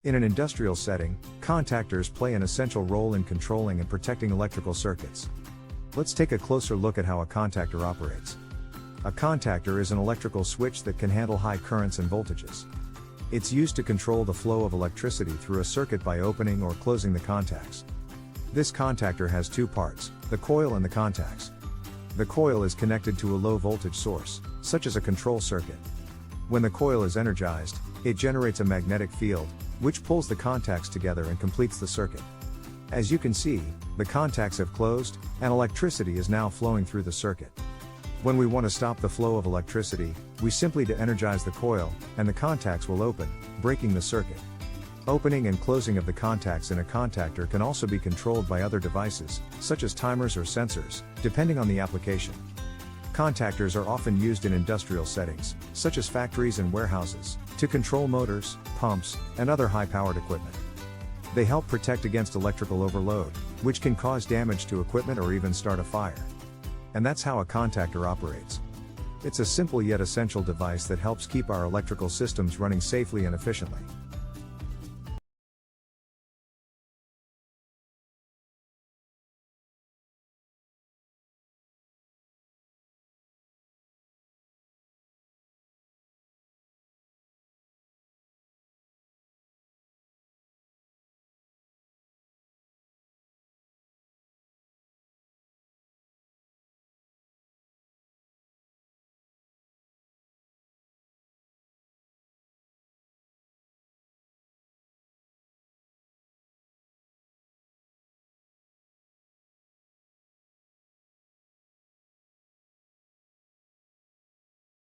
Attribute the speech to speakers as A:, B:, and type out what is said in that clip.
A: In an industrial setting, contactors play an essential role in controlling and protecting electrical circuits. Let's take a closer look at how a contactor operates. A contactor is an electrical switch that can handle high currents and voltages. It's used to control the flow of electricity through a circuit by opening or closing the contacts. This contactor has two parts, the coil and the contacts. The coil is connected to a low voltage source, such as a control circuit. When the coil is energized, it generates a magnetic field, which pulls the contacts together and completes the circuit. As you can see, the contacts have closed, and electricity is now flowing through the circuit. When we want to stop the flow of electricity, we simply de-energize the coil, and the contacts will open, breaking the circuit. Opening and closing of the contacts in a contactor can also be controlled by other devices, such as timers or sensors, depending on the application. Contactors are often used in industrial settings, such as factories and warehouses, to control motors, pumps, and other high-powered equipment. They help protect against electrical overload, which can cause damage to equipment or even start a fire. And that's how a contactor operates. It's a simple yet essential device that helps keep our electrical systems running safely and efficiently.